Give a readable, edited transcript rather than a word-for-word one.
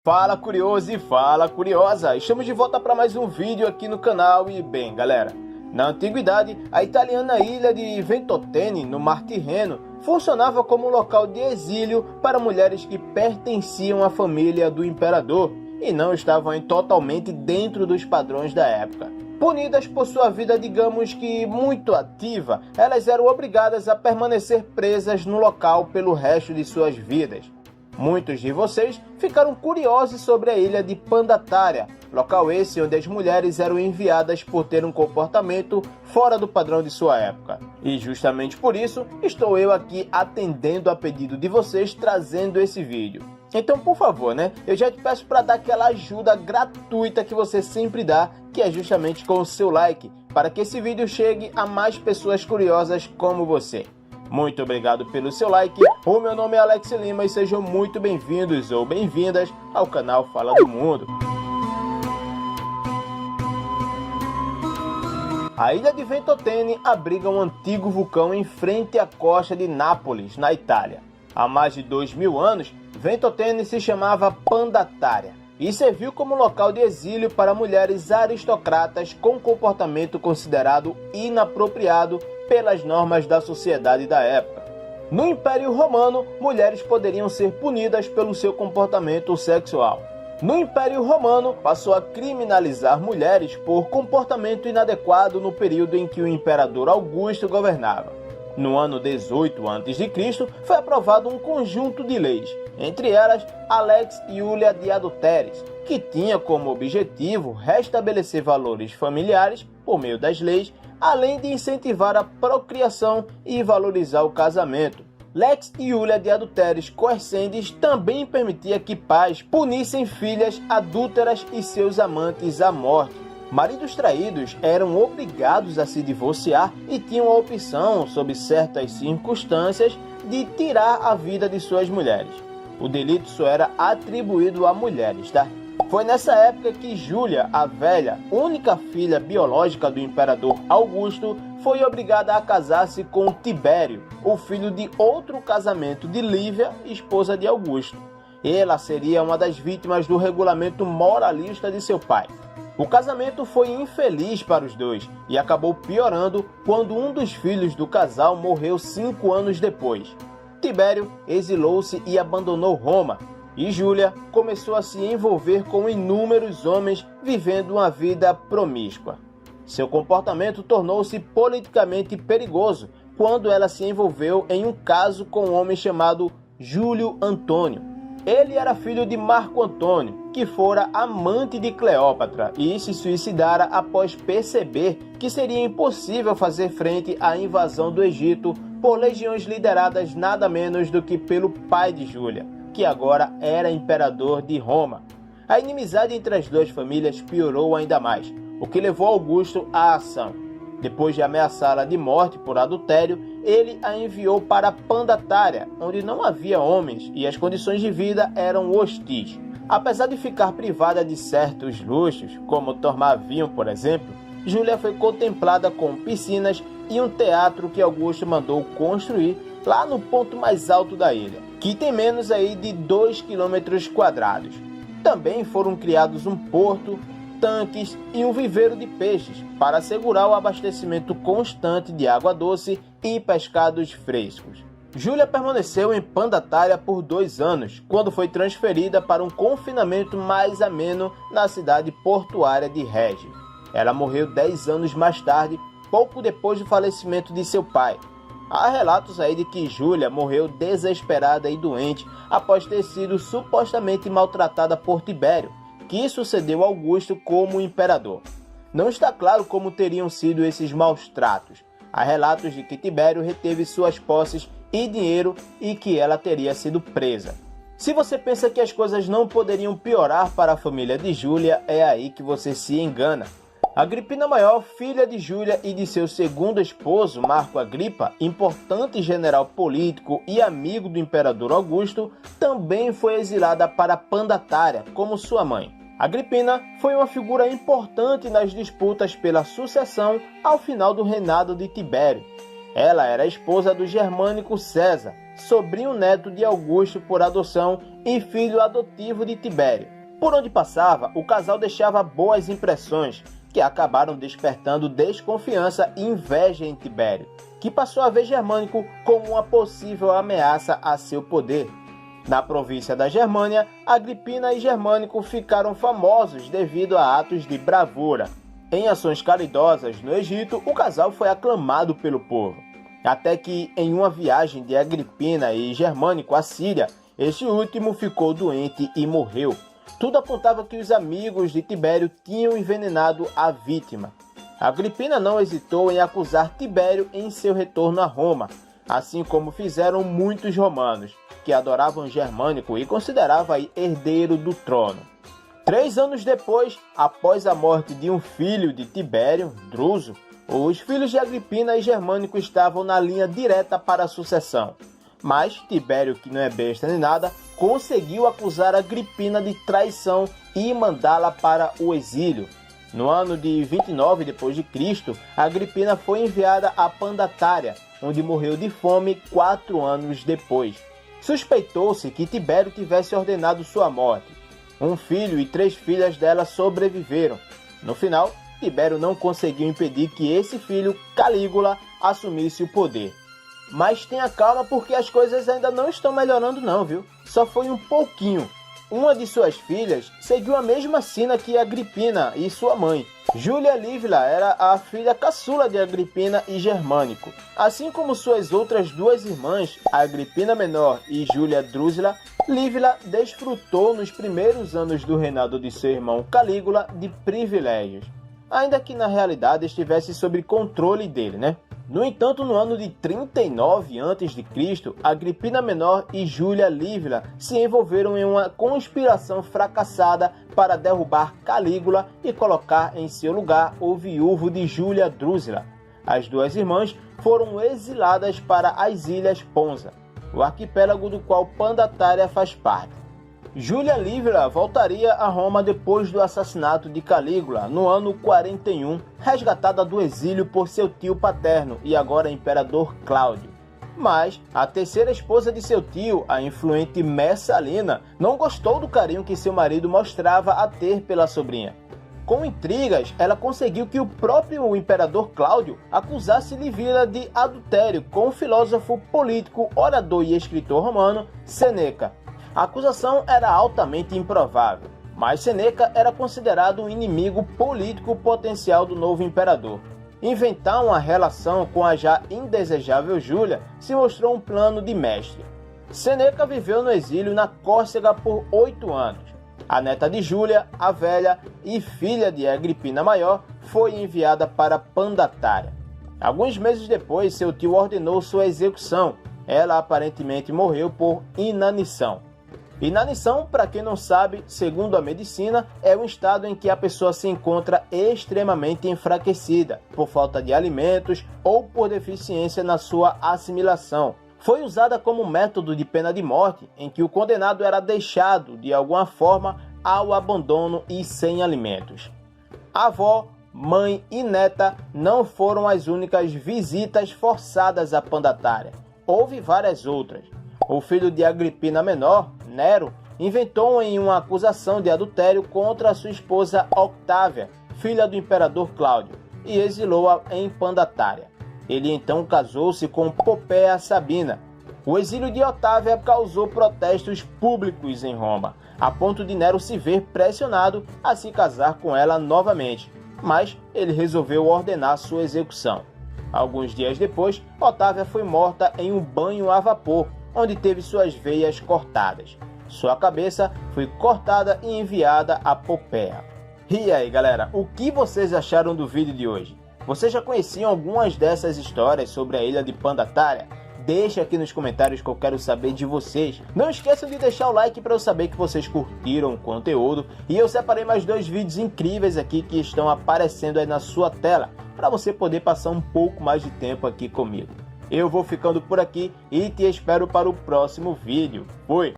Fala curioso e fala curiosa, estamos de volta para mais um vídeo aqui no canal e bem galera, na antiguidade a italiana ilha de Ventotene no Mar Tirreno funcionava como local de exílio para mulheres que pertenciam à família do imperador e não estavam totalmente dentro dos padrões da época. Punidas por sua vida, digamos que muito ativa, elas eram obrigadas a permanecer presas no local pelo resto de suas vidas. Muitos de vocês ficaram curiosos sobre a ilha de Pandataria, local esse onde as mulheres eram enviadas por ter um comportamento fora do padrão de sua época. E justamente por isso, estou eu aqui atendendo a pedido de vocês, trazendo esse vídeo. Então, por favor, eu já te peço para dar aquela ajuda gratuita que você sempre dá, que é justamente com o seu like, para que esse vídeo chegue a mais pessoas curiosas como você. Muito obrigado pelo seu like, o meu nome é Alex Lima e sejam muito bem-vindos ou bem-vindas ao canal Fala do Mundo. A ilha de Ventotene abriga um antigo vulcão em frente à costa de Nápoles, na Itália. Há mais de 2000 anos, Ventotene se chamava Pandataria e serviu como local de exílio para mulheres aristocratas com comportamento considerado inapropriado pelas normas da sociedade da época. No Império Romano, mulheres poderiam ser punidas pelo seu comportamento sexual. No Império Romano, passou a criminalizar mulheres por comportamento inadequado no período em que o imperador Augusto governava. No ano 18 a.C., foi aprovado um conjunto de leis, entre elas a Lex Iulia de Adulteris, que tinha como objetivo restabelecer valores familiares por meio das leis, além de incentivar a procriação e valorizar o casamento. Lex Iulia de Adulteris Coercendis também permitia que pais punissem filhas adúlteras e seus amantes à morte. Maridos traídos eram obrigados a se divorciar e tinham a opção, sob certas circunstâncias, de tirar a vida de suas mulheres. O delito só era atribuído a mulheres, tá? Foi nessa época que Júlia, a velha, única filha biológica do imperador Augusto, foi obrigada a casar-se com Tibério, o filho de outro casamento de Lívia, esposa de Augusto. Ela seria uma das vítimas do regulamento moralista de seu pai. O casamento foi infeliz para os dois e acabou piorando quando um dos filhos do casal morreu 5 anos depois. Tibério exilou-se e abandonou Roma, e Júlia começou a se envolver com inúmeros homens vivendo uma vida promíscua. Seu comportamento tornou-se politicamente perigoso quando ela se envolveu em um caso com um homem chamado Júlio Antônio. Ele era filho de Marco Antônio, que fora amante de Cleópatra e se suicidara após perceber que seria impossível fazer frente à invasão do Egito por legiões lideradas nada menos do que pelo pai de Júlia, que agora era imperador de Roma. A inimizade entre as duas famílias piorou ainda mais, o que levou Augusto à ação. Depois de ameaçá-la de morte por adultério, ele a enviou para Pandataria, onde não havia homens e as condições de vida eram hostis. Apesar de ficar privada de certos luxos, como tomar vinho, por exemplo, Júlia foi contemplada com piscinas e um teatro que Augusto mandou construir lá no ponto mais alto da ilha, que tem menos aí de 2 km². Também foram criados um porto, tanques e um viveiro de peixes para assegurar o abastecimento constante de água doce e pescados frescos. Júlia permaneceu em Pandataria por 2 anos, quando foi transferida para um confinamento mais ameno na cidade portuária de Regi. Ela morreu 10 anos mais tarde, pouco depois do falecimento de seu pai. Há relatos aí de que Júlia morreu desesperada e doente após ter sido supostamente maltratada por Tibério, que sucedeu Augusto como imperador. Não está claro como teriam sido esses maus tratos. Há relatos de que Tibério reteve suas posses e dinheiro e que ela teria sido presa. Se você pensa que as coisas não poderiam piorar para a família de Júlia, é aí que você se engana. Agripina Maior, filha de Júlia e de seu segundo esposo, Marco Agripa, importante general político e amigo do imperador Augusto, também foi exilada para Pandataria, como sua mãe. Agripina foi uma figura importante nas disputas pela sucessão ao final do reinado de Tibério. Ela era esposa do germânico César, sobrinho neto de Augusto por adoção e filho adotivo de Tibério. Por onde passava, o casal deixava boas impressões, que acabaram despertando desconfiança e inveja em Tibério, que passou a ver Germânico como uma possível ameaça a seu poder. Na província da Germânia, Agripina e Germânico ficaram famosos devido a atos de bravura. Em ações caridosas no Egito, o casal foi aclamado pelo povo, até que em uma viagem de Agripina e Germânico à Síria, este último ficou doente e morreu. Tudo apontava que os amigos de Tibério tinham envenenado a vítima. Agripina não hesitou em acusar Tibério em seu retorno a Roma, assim como fizeram muitos romanos, que adoravam Germânico e consideravam herdeiro do trono. 3 anos depois, após a morte de um filho de Tibério, Druso, os filhos de Agripina e Germânico estavam na linha direta para a sucessão. Mas Tibério, que não é besta nem nada, conseguiu acusar Agripina de traição e mandá-la para o exílio. No ano de 29 d.C., Agripina foi enviada a Pandatária, onde morreu de fome 4 anos depois. Suspeitou-se que Tibério tivesse ordenado sua morte. Um filho e 3 filhas dela sobreviveram. No final, Tibério não conseguiu impedir que esse filho, Calígula, assumisse o poder. Mas tenha calma porque as coisas ainda não estão melhorando não, viu? Só foi um pouquinho. Uma de suas filhas seguiu a mesma sina que Agripina e sua mãe. Júlia Lívila era a filha caçula de Agripina e Germânico. Assim como suas outras 2 irmãs, Agripina Menor e Júlia Drusila, Lívila desfrutou nos primeiros anos do reinado de seu irmão Calígula de privilégios, ainda que na realidade estivesse sob controle dele, né? No entanto, no ano de 39 a.C., Agripina Menor e Júlia Lívila se envolveram em uma conspiração fracassada para derrubar Calígula e colocar em seu lugar o viúvo de Júlia Drusila. As 2 irmãs foram exiladas para as Ilhas Ponza, o arquipélago do qual Pandatária faz parte. Júlia Lívila voltaria a Roma depois do assassinato de Calígula, no ano 41, resgatada do exílio por seu tio paterno e agora imperador Cláudio. Mas a terceira esposa de seu tio, a influente Messalina, não gostou do carinho que seu marido mostrava a ter pela sobrinha. Com intrigas, ela conseguiu que o próprio imperador Cláudio acusasse Lívila de adultério com o filósofo político, orador e escritor romano Sêneca. A acusação era altamente improvável, mas Sêneca era considerado um inimigo político potencial do novo imperador. Inventar uma relação com a já indesejável Júlia se mostrou um plano de mestre. Sêneca viveu no exílio na Córcega por 8 anos. A neta de Júlia, a velha e filha de Agripina Maior, foi enviada para Pandatária. Alguns meses depois, seu tio ordenou sua execução. Ela aparentemente morreu por inanição. Inanição, para quem não sabe, segundo a medicina, é um estado em que a pessoa se encontra extremamente enfraquecida, por falta de alimentos ou por deficiência na sua assimilação. Foi usada como método de pena de morte, em que o condenado era deixado, de alguma forma, ao abandono e sem alimentos. A avó, mãe e neta não foram as únicas visitas forçadas a Pandatária. Houve várias outras. O filho de Agripina Menor, Nero, inventou em uma acusação de adultério contra sua esposa Octávia, filha do imperador Cláudio, e exilou-a em Pandatária. Ele então casou-se com Popéia Sabina. O exílio de Otávia causou protestos públicos em Roma, a ponto de Nero se ver pressionado a se casar com ela novamente, mas ele resolveu ordenar sua execução. Alguns dias depois, Otávia foi morta em um banho a vapor, onde teve suas veias cortadas. Sua cabeça foi cortada e enviada a Popéia. E aí, galera, o que vocês acharam do vídeo de hoje? Vocês já conheciam algumas dessas histórias sobre a ilha de Pandatária? Deixa aqui nos comentários que eu quero saber de vocês. Não esqueçam de deixar o like para eu saber que vocês curtiram o conteúdo. E eu separei mais 2 vídeos incríveis aqui que estão aparecendo aí na sua tela, para você poder passar um pouco mais de tempo aqui comigo. Eu vou ficando por aqui e te espero para o próximo vídeo. Fui!